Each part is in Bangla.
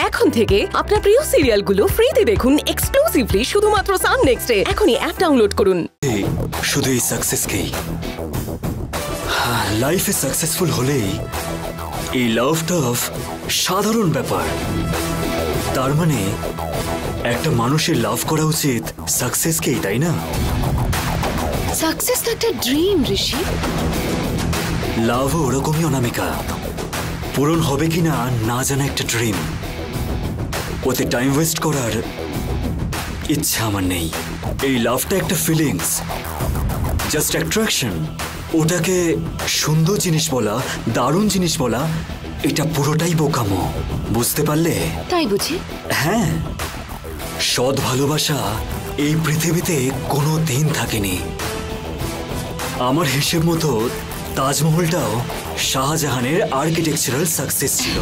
এখন থেকে আপনার প্রিয় সিরিয়ালগুলো ফ্রিতে দেখুন এক্সক্লুসিভলি শুধুমাত্র সান নেক্সটে। এখনই অ্যাপ ডাউনলোড করুন। শুধু এই সাকসেসকেই, লাইফে সাকসেসফুল হলেই এই লাভটা সাধারণ ব্যাপার। তার মানে একটা মানুষের লাভ করা উচিত সাকসেসকেই, তাই না? সাকসেস তো একটা ড্রিম ঋষি। লাভও ওরকমই অনামিকা, পূরণ হবে কিনা না জানা একটা ড্রিম। ওতে টাইম ওয়েস্ট করার ইচ্ছা আমার নেই। এই লাভটা একটা ফিলিংস, জাস্ট অ্যাট্রাকশন। ওটাকে সুন্দর জিনিস বলা, দারুণ জিনিস বলা, এটা পুরোটাই বোকামো, বুঝতে পারলে? তাই বুঝি? হ্যাঁ, সৎ ভালোবাসা এই পৃথিবীতে কোনো দিন থাকেনি। আমার হিসেব মতো তাজমহলটাও শাহজাহানের আর্কিটেকচারাল সাকসেস ছিল।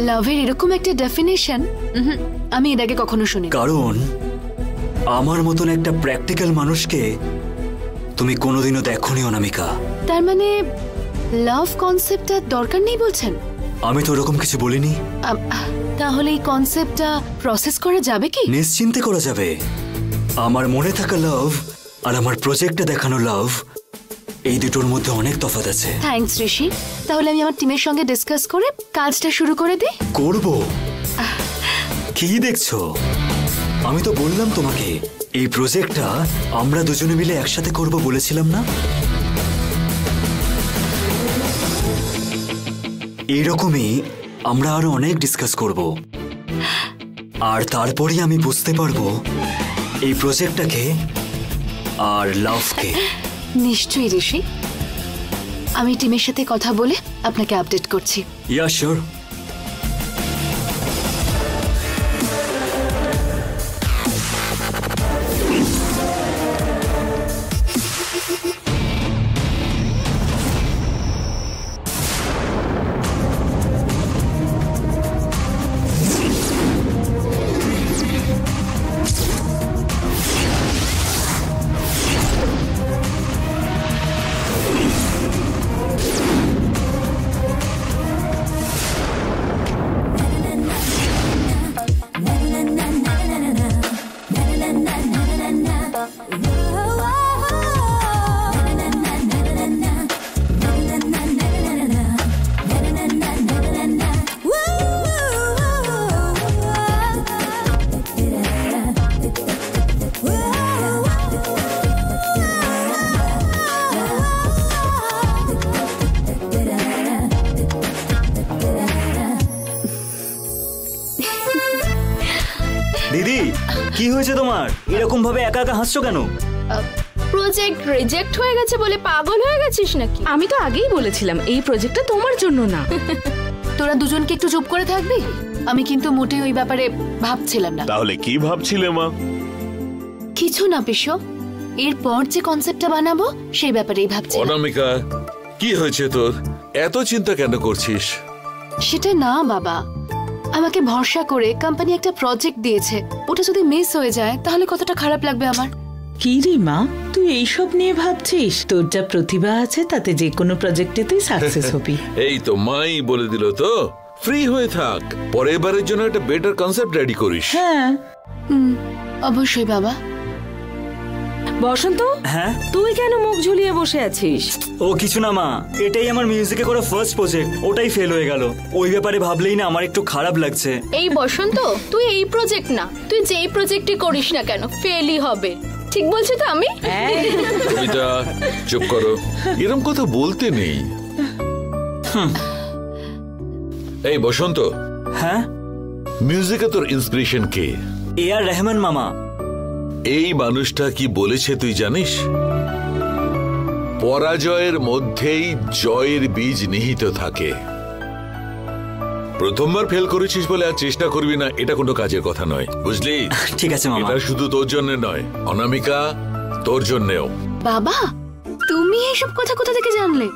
লাভের এরকম একটা ডেফিনেশন আমি এর আগে কখনো শুনি। কারণ আমার মতন একটা প্র্যাকটিক্যাল মানুষকে তুমি কোনোদিনও দেখোনি অনামিকা। তার মানে লাভ কনসেপ্টটা দরকার নেই বলছেন? আমি তো ওরকম কিছু বলিনি। তাহলে এই কনসেপ্টটা প্রসেস করা যাবে কি? নিশ্চিন্তে করা যাবে। আমার মনে থাকা লাভ আর আমার প্রজেক্টে দেখানো লাভ, এই দুটোর মধ্যে অনেক তফাৎ আছে। থ্যাঙ্কস ঋষি। তাহলে আমি আমার টিমের সঙ্গে ডিসকাস করে কাজটা শুরু করে দিই। করব? কি দেখছো? আমি তো বললাম তোমাকে এই প্রজেক্টটা আমরা দুজনে মিলে একসাথে করব বলেছিলাম না? এইরকমই আমরা আরো অনেক ডিসকাস করব, আর তারপরেই আমি বুঝতে পারবো এই প্রজেক্টটাকে আর লাভকে। নিশ্চয়ই ঋষি, আমি টিমের সাথে কথা বলে আপনাকে আপডেট করছি। Yeah sure. দিদি, কি হয়েছে তোমার? এরকম ভাবে একা একা হাসছো কেন? প্রজেক্ট রিজেক্ট হয়ে গেছে বলে পাগল হয়ে গেছিস নাকি? আমি তো আগেই বলেছিলাম এই প্রজেক্টটা তোমার জন্য না। তোরা দুজনকে একটু চুপ করে থাকবি? আমি কিন্তু মোটেই ওই ব্যাপারে ভাবছিলাম না। তাহলে কি ভাবছিলে মা? কিছু না পিসো, এরপর যে কনসেপ্টটা বানাবো সেই ব্যাপারেই ভাবছি। অনামিকা, কি হয়েছে তোর? এত চিন্তা কেন করছিস? সেটা না বাবা, আমাকে ভরসা করে কোম্পানি একটা প্রজেক্ট দিয়েছে, ওটা যদি মিস হয়ে যায় তাহলে কতটা খারাপ লাগবে আমার। কি রে মা, তুই এইসব নিয়ে ভাবছিস? তোর যা প্রতিভা আছে তাতে যে কোনো প্রজেক্টে তুই সাকসেস হবি। এই তো মাই বলে দিল তো, ফ্রি হয়ে থাক, পরের বারের জন্য একটা বেটার কনসেপ্ট রেডি করিস। হ্যাঁ অবশ্যই বাবা। বসন্ত, হ্যাঁ তুই কেন মুখ ঝুলিয়ে বসে আছিস? ও কিছু না মা, এটাই আমার মিউজিকে করা ফার্স্ট প্রজেক্ট, ওটাই ফেল হয়ে গেল। ওই ব্যাপারে ভাবলেই না আমার একটু খারাপ লাগছে। এই বসন্ত, তুই এই প্রজেক্ট না, তুই যেই প্রজেক্টই করিস না কেন ফেলই হবে। ঠিক বলছি তো আমি? কবিতা, চুপ করো, এরকম কথা বলতে নেই। এই বসন্ত, হ্যাঁ মিউজিকে তোর ইন্সপিরেশন কে? এআর রহমান মামা। এই মানুষটা কি বলেছে তুই জানিস? পরাজয়ের মধ্যেই জয়ের বীজ নিহিত থাকে। প্রথমবার ফেল করেছিস বলে আর চেষ্টা করবি না, এটা কোনো কাজের কথা নয়, বুঝলি? ঠিক আছে মামা। এটা শুধু তোর জন্য নয় অনামিকা, তোর জন্যেও। বাবা, তুমি এইসব কথা কোথা থেকে জানলে?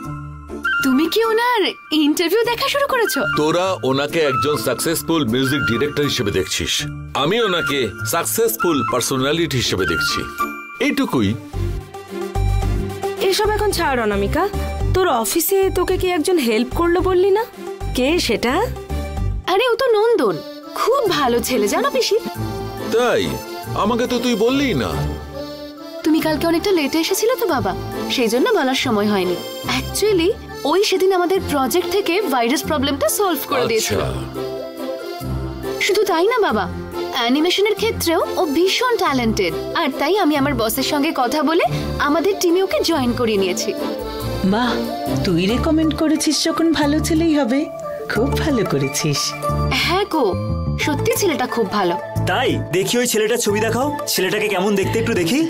তুমি কি ওনার ইন্টারভিউ দেখা শুরু করেছো? তোরা ওনাকে একজন সাকসেসফুল মিউজিক ডিরেক্টর হিসেবে দেখছিস, আমি ওনাকে সাকসেসফুল পার্সোনালিটি হিসেবে দেখছি, এইটুকুই। এসব এখন ছাড় অনামিকা। তোর অফিসে তোকে কি একজন হেল্প করলো বললি না? কে সেটা? আরে ও তো নন্দন, খুব ভালো ছেলে জানো পিসি। তাই? আমাকে তো তুই বললি না। তুমি কালকে অনেকটা লেটে এসেছিলে তো বাবা, সেই জন্য বলার সময় হয়নি। অ্যাকচুয়ালি ওই সেদিন আমাদের প্রজেক্ট থেকে ভাইরাস প্রবলেমটা সলভ করে দিয়েছিল। শুধু তাই না বাবা, অ্যানিমেশনের ক্ষেত্রেও ও ভীষণ ট্যালেন্টেড, আর তাই আমি আমার বসের সঙ্গে কথা বলে আমাদের টিমে ওকে জয়েন করিয়ে নিয়েছি। বাহ, তুই রেকমেন্ড করেছিস যখন ভালো ছেলেই হবে। খুব ভালো করেছিস। হ্যাঁ গো, সত্যি ছেলেটা খুব ভালো। তাই? দেখি ওই ছেলেটার ছবি দেখাও, ছেলেটাকে কেমন দেখতে একটু দেখি।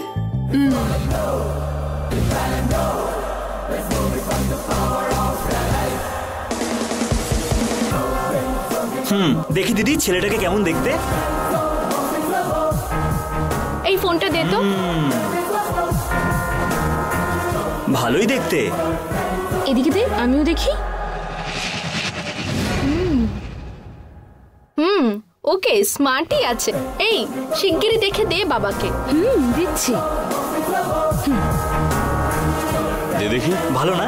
দেখি দিদি ছেলেটাকে কেমন দেখতে। এই ফোনটা দে তো। ভালোই দেখতে। এদিকে দে, আমিও দেখি। ওকে, স্মার্টই আছে। এই শিগগিরই দেখে দে বাবাকে। দিচ্ছি। দে দেখি। ভালো না?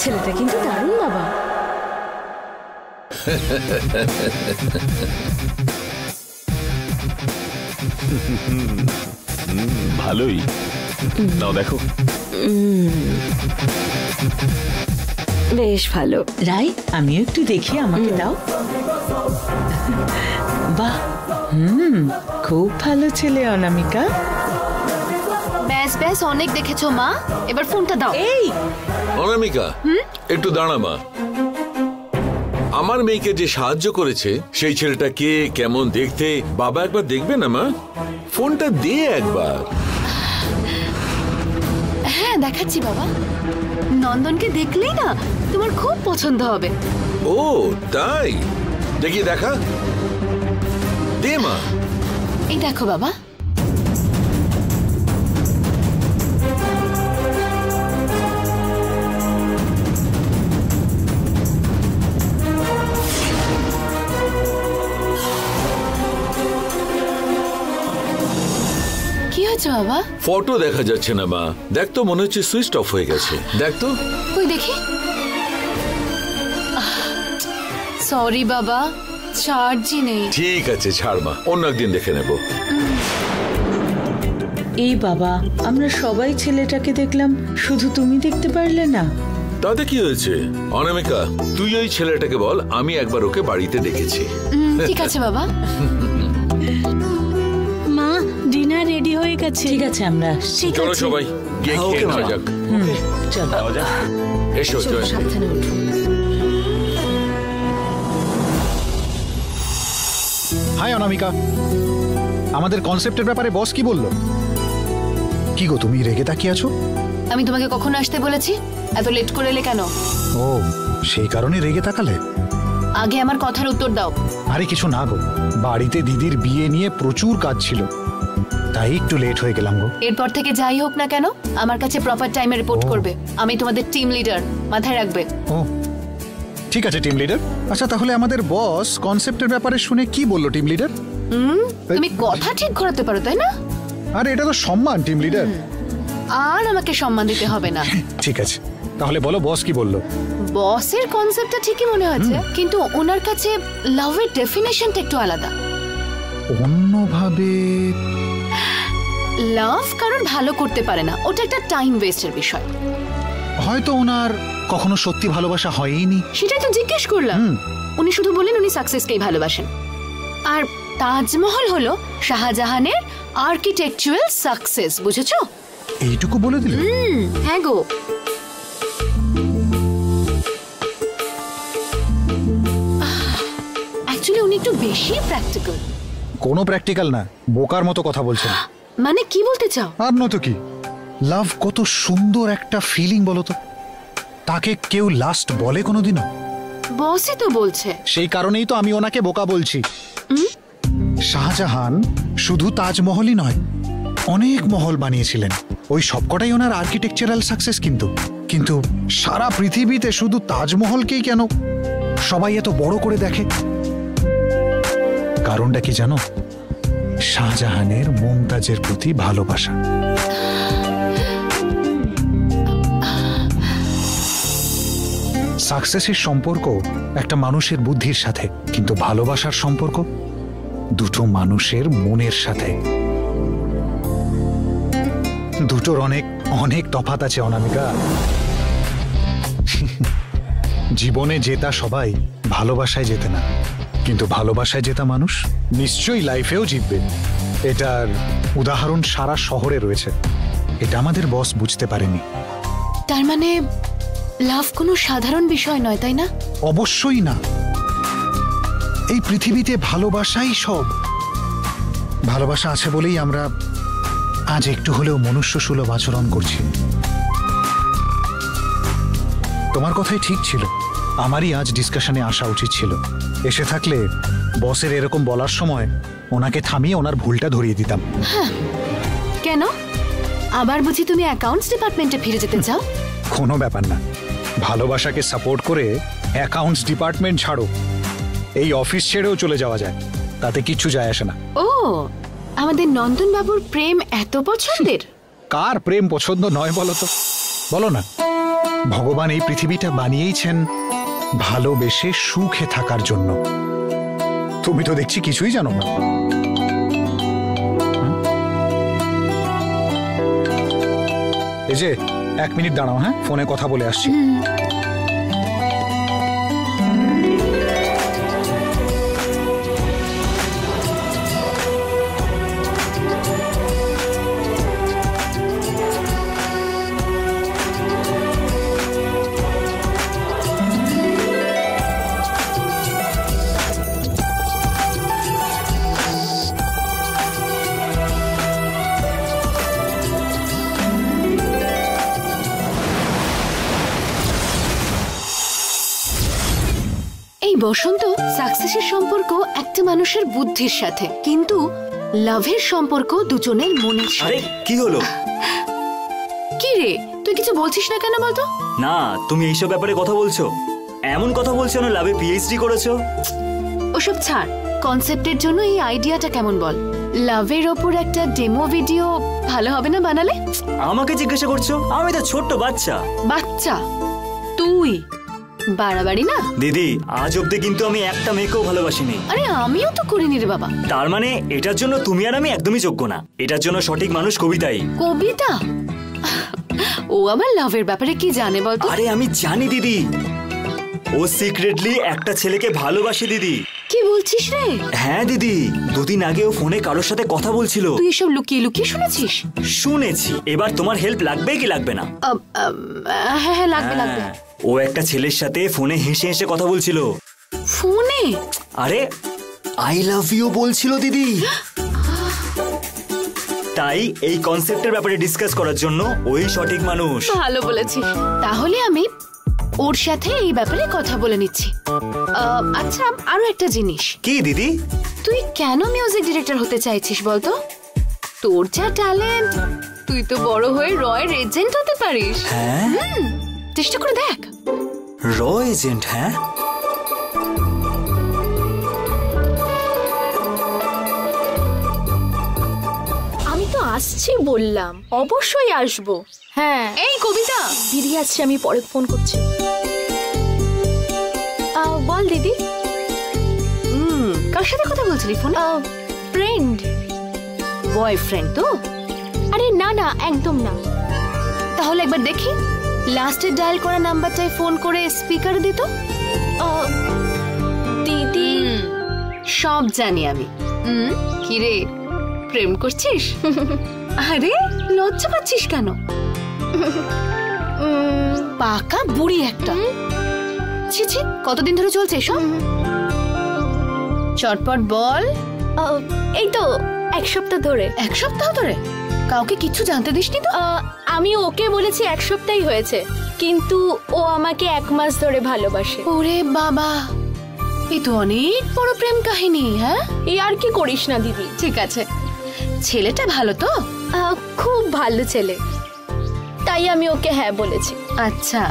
ছেলেটা কিন্তু দারুণ বাবা। ভালোই। নাও দেখো। বেশ ভালো। রাই, আমিও একটু দেখি, আমাকে দাও। বাহ, খুব ভালো ছেলে অনামিকা। ব্যাস ব্যাস, অনেক দেখেছো মা, এবার ফোনটা দাও। এই অনামিকা, একটু দাঁড়া মা। আমার মেয়েকে যে সাহায্য করেছে সেই ছেলেটা কে, কেমন দেখতে, বাবা একবার দেখবে না মা? ফোনটা দে একবার। হ্যাঁ দেখাচ্ছি বাবা, নন্দনকে দেখলেই না তোমার খুব পছন্দ হবে। ও তাই? দেখি দেখা, দে মা। এই দেখো বাবা। কি হয়েছে বাবা? ফটো দেখা যাচ্ছে না মা। দেখ তো, মনে হচ্ছে সুইচ অফ হয়ে গেছে। দেখ তো। কই দেখি। সরি বাবা, চার্জই নেই। ঠিক আছে, ছাড় মা, অন্য একদিন দেখে নেব। এই বাবা, আমরা সবাই ছেলেটাকে দেখলাম, শুধু তুমি দেখতে পারলে না? তাতে কি হয়েছে? অনামিকা, তুই ওই ছেলেটাকে বল আমি একবার ওকে বাড়িতে ডেকেছি। ঠিক আছে বাবা। মা, ডিনার রেডি হয়ে গেছে। ঠিক আছে, আমরা আসছি। চলো সবাই গিয়ে খেয়ে নেওয়া যাক। চলো। এসো জয়। সাবধানে উঠো। হাই অনামিকা, আমাদের কনসেপ্টের ব্যাপারে বস কি বললো? কি গো, তুমি রেগে তাকিয়ে আছো? আমি তোমাকে কখন আসতে বলেছি? এত লেট করে এলে কেন? ও, সেই কারণে রেগে তাকালে? আগে আমার কথার উত্তর দাও। আরে কিছু না গো, বাড়িতে দিদির বিয়ে নিয়ে প্রচুর কাজ ছিল, তাই একটু লেট হয়ে গেলাম গো। এরপর থেকে যাই হোক না কেন, আমার কাছে প্রপার টাইমে রিপোর্ট করবে। আমি তোমাদের টিম লিডার, মাথায় রাখবে। ও ঠিক আছে টিম লিডার। আচ্ছা তাহলে আমাদের বস কনসেপ্টের ব্যাপারে শুনে কি বললো টিম লিডার? তুমি কথা ঠিক করাতে পারো তাই না? আরে এটা তো সম্মান টিম লিডার। আর আমাকে সম্মান দিতে হবে না। ঠিক আছে, তাহলে বলো বস কি বললো? বসের কনসেপ্টটা ঠিকই মনে হয়েছে, কিন্তু ওনার কাছে লাভের ডেফিনেশনটা একটু আলাদা। অন্যভাবে? লাভ কারণ ভালো করতে পারে না, ওটা একটা টাইম ওয়েস্টের বিষয়। হয়তো ওনার কখনো সত্যি ভালোবাসা হয়নি। সেটাই তো জিজ্ঞেস করলাম। উনি শুধু বলেন উনি সাকসেসকেই ভালোবাসেন। আর তাজমহল হলো শাহজাহানের আর্কিটেকচারাল সাকসেস, বুঝেছো? এইটুকু বলে দিলে? হ্যাঁ গো। অ্যাকচুয়ালি উনি একটু বেশি প্র্যাকটিক্যাল। কোনো প্র্যাকটিক্যাল না, বোকার মতো কথা বলছেন। মানে কি বলতে চাও? আর নয়তো কি, লাভ কত সুন্দর একটা ফিলিং বলো তো। তাকে কেউ লাস্ট বলে কোনোদিনও? বসই তো বলছে। সেই কারণেই তো আমি ওনাকে বোকা বলছি। শাহজাহান শুধু তাজমহলই নয়, অনেক মহল বানিয়েছিলেন। ওই সবকটাই ওনার আর্কিটেকচারাল সাকসেস। কিন্তু সারা পৃথিবীতে শুধু তাজমহলকেই কেন সবাই এত বড় করে দেখে? কারণটা কি জানো? শাহজাহানের মুমতাজের প্রতি ভালোবাসা। সাকসেসের সম্পর্ক একটা মানুষের বুদ্ধির সাথে, কিন্তু ভালোবাসার সম্পর্ক দুটো মানুষের মনের সাথে। দুটোর অনেক অনেক তফাৎ আছে অনামিকা। জীবনে জেতা সবাই, ভালোবাসায় জেতে না, কিন্তু ভালোবাসায় জেতা মানুষ নিশ্চয়ই লাইফেও জিতবে। এটার উদাহরণ সারা শহরে রয়েছে। এটা আমাদের বস বুঝতে পারেনি। তার মানে লাভ কোনো সাধারণ বিষয় নয়, তাই না? অবশ্যই না। এই পৃথিবীতে ভালোবাসাই সব। ভালোবাসা আছে বলেই আমরা আজ একটু হলেও মনুষ্যসুলভ আচরণ করছি। তোমার কথাই ঠিক ছিল, আমারই আজ ডিসকাশনে আসা উচিত ছিল। এসে থাকলে বসের এরকম বলার সময় ওনাকে থামিয়ে ওনার ভুলটা ধরিয়ে দিতাম। কেন আবার বুঝি তুমি অ্যাকাউন্টস ডিপার্টমেন্টে ফিরে যেতে চাও? কোনো ব্যাপার না, ভালোবাসাকে সাপোর্ট করে অ্যাকাউন্টস ডিপার্টমেন্ট ছাড়ো, এই অফিস ছেড়েও চলে যাওয়া যায়, তাতে কিচ্ছু যায় আসে না। ও, আমাদের নন্দন বাবুর প্রেম এত পছন্দের? কার প্রেম পছন্দ নয় বলো তো? বলো না। ভগবান এই পৃথিবীটা বানিয়েইছেন ভালোবেসে সুখে থাকার জন্য। তুমি তো দেখছি কিছুই জানো না। এই যে 1 মিনিট দাঁড়াও, হ্যাঁ, ফোনে কথা বলে আসছি। বসন্ত, সাকসেসের সম্পর্ক একটা মানুষের বুদ্ধির সাথে, কিন্তু লাভের সম্পর্ক দুজনের মনের সাথে। কি হলো? কি রে, তুই কিছু বলছিস না কেন বলতো? না, তুমি এইসব ব্যাপারে কথা বলছো? এমন কথা বলছো না লাভে পিএইচডি করেছো? ওসব ছাড়, কনসেপ্টের জন্য এই আইডিয়াটা কেমন বল? লাভের ওপর একটা ডেমো ভিডিও ভালো হবে না বানালে? আমাকে জিজ্ঞাসা করছো? আমি তো ছোট্ট বাচ্চা। বাচ্চা তুই? বাড়াবাড়ি না দিদি, আজ অব্দি কিন্তু আমি একটা মেয়েকেও ভালোবাসিনি। আরে আমিও তো করিনি রে বাবা। তার মানে এটার জন্য তুমি আর আমি একদমই যোগ্য না। এটার জন্য সঠিক মানুষ কবিতাই। কবিতা? ও আবার লাভের ব্যাপারে কি জানে বলতো? আরে আমি জানি দিদি, ও সিক্রেটলি একটা ছেলেকে ভালোবাসে দিদি। কি বলছিস রে? হ্যাঁ দিদি, 2 দিন আগে ও ফোনে কারোর সাথে কথা বলছিল। তুই এসব লুকিয়ে লুকিয়ে শুনেছিস? শুনেছি। এবার তোমার হেল্প লাগবে কি লাগবে না? হ্যাঁ লাগবে লাগবে। ও একটা ছেলের সাথে ফোনে হেসে হেসে কথা বলছিল। ফোনে? আরে আই লাভ ইউ বলছিল দিদি। তাই এই কনসেপ্টের ব্যাপারে ডিসকাস করার জন্য ওই সঠিক মানুষ। ভালো বলেছিস। তাহলে আমি ওর সাথে এই ব্যাপারে কথা বলে নিচ্ছি। আচ্ছা, আরো একটা জিনিস। কি দিদি? তুই কেন মিউজিক ডিরেক্টর হতে চাইছিস বলতো? তোর যা ট্যালেন্ট, তুই তো বড় হয়ে রয়ের এজেন্ট হতে পারিস। হ্যাঁ, চেষ্টা করে দেখ। র এজেন্ট? হ্যাঁ, আমি তো আসছি বললাম, অবশ্যই আসবো। হ্যাঁ, এই কবিতা, দিদি আসছে, আমি পরে ফোন করছি। বল দিদি। কার সাথে কথা বলছিলি ফোনে? ফ্রেন্ড। বয়ফ্রেন্ড তো? আরে না না, একদম না। তাহলে একবার দেখি, লাস্টে ডায়াল করা নাম্বারটায় ফোন করে স্পিকারে দিত। দিদি, সব জানি আমি। কি রে, প্রেম করছিস? আরে লজ্জা পাচ্ছিস কেন? পাকা বুড়ি একটা। ছি ছি, কতদিন ধরে চলছে এসব? চটপট বল। এই তো 1 সপ্তাহ ধরে। 1 সপ্তাহ ধরে? কাউকে কিছু জানতে দিসনি তো? আমি ওকে বলেছি 1 সপ্তাহই হয়েছে, কিন্তু ও আমাকে 1 মাস ধরে ভালোবাসে। ওরে বাবা, এই তো অনেক বড় প্রেম কাহিনী। হ্যাঁ, এই আর কি করিস না দিদি। ঠিক আছে, ছেলেটা ভালো তো? খুব ভালো ছেলে, তাই আমি ওকে হ্যাঁ বলেছি। আচ্ছা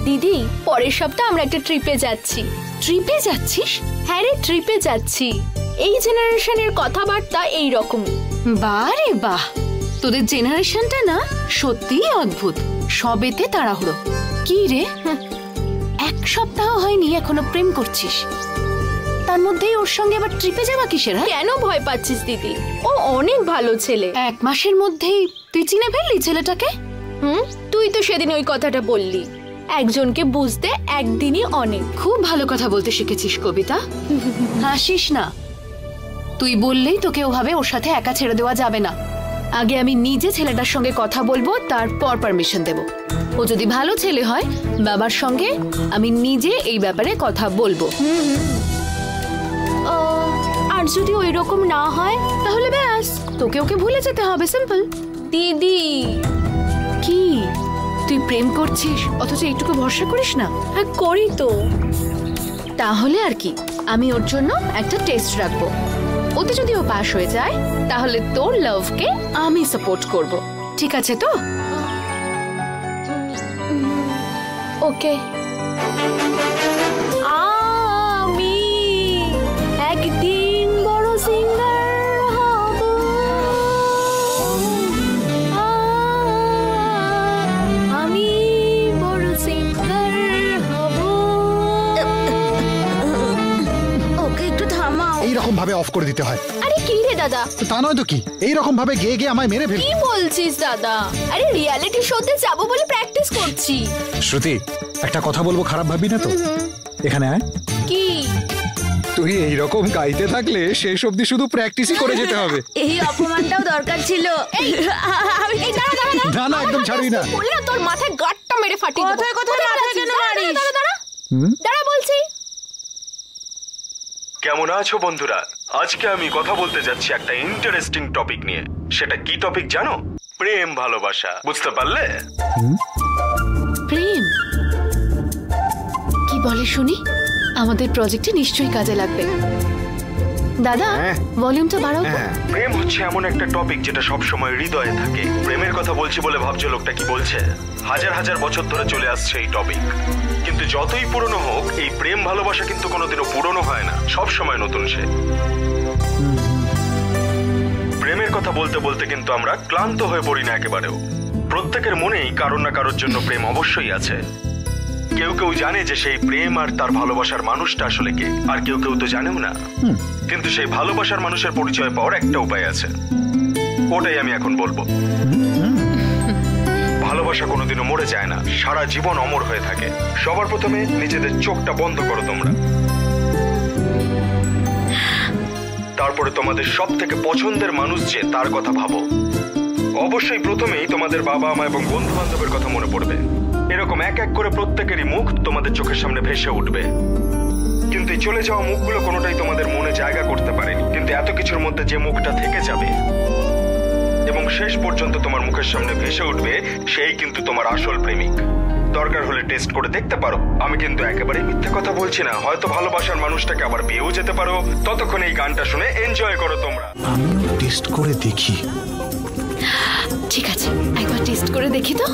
দিদি, পরের সপ্তাহে আমরা একটা ট্রিপে যাচ্ছি। ট্রিপে যাচ্ছিস? হ্যাঁ রে, ট্রিপে যাচ্ছি। এই জেনারেশনের কথাবার্তা এই রকম। বাহ রে বাহ, তোদের জেনারেশনটা না সত্যিই অদ্ভুত। সবেতে তাড়াহুড়ো। কি রে, 1 সপ্তাহ হয়নি এখনো প্রেম করছিস? তার মধ্যেই ওর সঙ্গে আবার ট্রিপে যাওয়া কিসের? কেন ভয় পাচ্ছিস দিদি? ও অনেক ভালো ছেলে। 1 মাসের মধ্যেই তুই চিনে ফেললি ছেলেটাকে? তুই তো সেদিন ওই কথাটা বললি, একজনকে বুঝতে একদিনই অনেক। খুব ভালো কথা বলতে শিখেছিস কবিতা। হাসিস না। তুই বললেই তোকে ওভাবে ওর সাথে একা ছেড়ে দেওয়া যাবে না। আগে আমি নিজে ছেলেটার সঙ্গে কথা বলবো, তারপর পারমিশন দেব। ও যদি ভালো ছেলে হয় বাবার সঙ্গে আমি নিজে এই ব্যাপারে কথা বলবো। আর যদি ওই রকম না হয় তাহলে ব্যাস তোকে ওকে ভুলে যেতে হবে, সিম্পল। দিদি কি তুই প্রেম করছিস অথচ এইটুকু ভরসা করিস না? হ্যাঁ করি তো। তাহলে আর কি, আমি ওর জন্য একটা টেস্ট রাখবো। ওতে যদি ও পাস হয়ে যায় তাহলে তোর লাভকে আমি সাপোর্ট করব, ঠিক আছে তো? ওকে। আমি একদিন বড় সিঙ্গার হব, আমি বড় সিঙ্গার হব। ওকে একটু থামাও। এইরকম ভাবে অফ করে দিতে হয়? আরে কি রে দাদা? তা নয় তো কি, এইরকম ভাবে গেয়ে গিয়ে আমায় মেরে ফেল। কি বলছিস দাদা? আরে রিয়েলিটি শোতে যাবো বলে প্র্যাকটিস করছি। শ্রুতি, একটা কথা বলবো, খারাপ ভাববি না তো? এখানে আয়। কি? তুই এইরকম গাইতে থাকলে শেষ অবধি শুধু প্র্যাকটিসই করে যেতে হবে। এই অপমানটাও দরকার ছিল। না না, একদম ছাড়বি না। বলে না তোর মাথায় গাঁটটা মেরে ফাটিয়ে দেব। কোথায় কোথায় মাথায় কেন মারিস? দাঁড়া বলছি। কেমন আছো বন্ধুরা? আজকে আমি কথা বলতে যাচ্ছি একটা ইন্টারেস্টিং টপিক নিয়ে। সেটা কি টপিক জানো? প্রেম ভালোবাসা। বুঝতে পারলে? প্রেম কি বলে শুনি? আমাদের প্রজেক্টে নিশ্চয়ই কাজে লাগবে। দাদা ভলিউমটা বাড়াও। প্রেম হচ্ছে এমন একটা টপিক যেটা সব সময় হৃদয়ে থাকে। প্রেমের কথা বলছি বলে ভাবছো লোকটা কি বলছে? হাজার হাজার বছর ধরে চলে আসছে এই টপিক। কিন্তু যতই পুরনো হোক, এই প্রেম ভালোবাসা কিন্তু কোনোদিনও পুরনো হয় না, সব সময় নতুন সে। প্রেমের কথা বলতে বলতে কিন্তু আমরা ক্লান্ত হয়ে পড়ি না একেবারেও। প্রত্যেকের মনেই কারোর না কারোর জন্য প্রেম অবশ্যই আছে। কেউ কেউ জানে যে সেই প্রেম আর তার ভালোবাসার মানুষটা আসলে কে, আর কেউ কেউ তো জানেও না। কিন্তু সেই ভালোবাসার মানুষের পরিচয় পাওয়ার একটা উপায় আছে, ওটাই আমি এখন বলবো। ভালোবাসা কোনোদিনও মরে যায় না, সারা জীবন অমর হয়ে থাকে। সবার প্রথমে নিজেদের চোখটা বন্ধ করো তোমরা। তারপরে তোমাদের সব থেকে পছন্দের মানুষ যে, তার কথা ভাবো। অবশ্যই প্রথমেই তোমাদের বাবা মা এবং বন্ধু বান্ধবের কথা মনে পড়বে। এরকম এক এক করে প্রত্যেকেরই মুখ তোমাদের চোখের সামনে ভেসে উঠবে। কিন্তু এই চলে যাওয়া মুখগুলো কোনোটাই তোমাদের মনে জায়গা করতে পারেনি। কিন্তু এত কিছুর মধ্যে যে মুখটা থেকে যাবে এবং শেষ পর্যন্ত তোমার মুখের সামনে ভেসে উঠবে, সেই কিন্তু তোমার আসল প্রেমিক। দরকার হলে টেস্ট করে দেখতে পারো। আমি কিন্তু একেবারেই মিথ্যে কথা বলছি না। হয়তো ভালোবাসার মানুষটাকে আবার পেয়েও যেতে পারো। ততক্ষণ এই গানটা শুনে এনজয় করো তোমরা। আমিও টেস্ট করে দেখি। ঠিক আছে, একবার টেস্ট করে দেখি তো।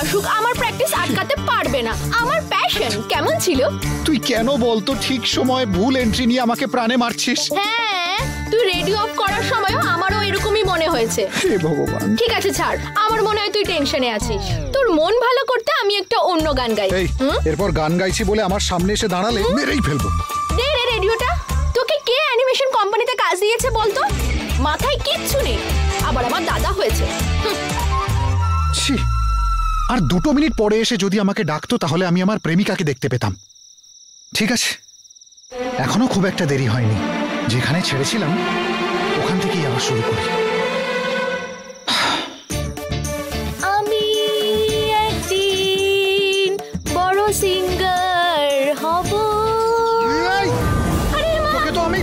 আসুক আমার প্র্যাকটিস আটকাতে পারবে না। আমার প্যাশন। কেমন ছিল? তুই কেন বলতো ঠিক সময় ভুল এন্ট্রি নিয়ে আমাকে প্রাণে মারছিস? হ্যাঁ, তুই রেডিও অফ করার সময়ও আমারও এরকমই মনে হয়েছে। হে ভগবান। ঠিক আছে ছাড়, আমার মনে হয় তুই টেনশনে আছিস। তোর মন ভালো করতে আমি একটা অন্য গান গাই। এই এরপর গান গাইছি বলে আমার সামনে এসে দাঁড়ালে মেরেই ফেলবো। দে রে রেডিওটা। তোকে কে অ্যানিমেশন কোম্পানিতে কাজ দিয়েছে বলতো? মাথায় কিচ্ছু নেই, আবার আমার দাদা হয়েছে। ছি, আর 2 মিনিট পরে এসে যদি আমাকে ডাকতো তাহলে আমি আমার প্রেমিকাকে দেখতে পেতাম। ঠিক আছে, এখনো খুব একটা দেরি হয়নি। যেখানে ছেড়েছিলাম ওখান থেকেই আবার শুরু করি। আমি একদিন বড় সিঙ্গার হব। তোকে তো আমি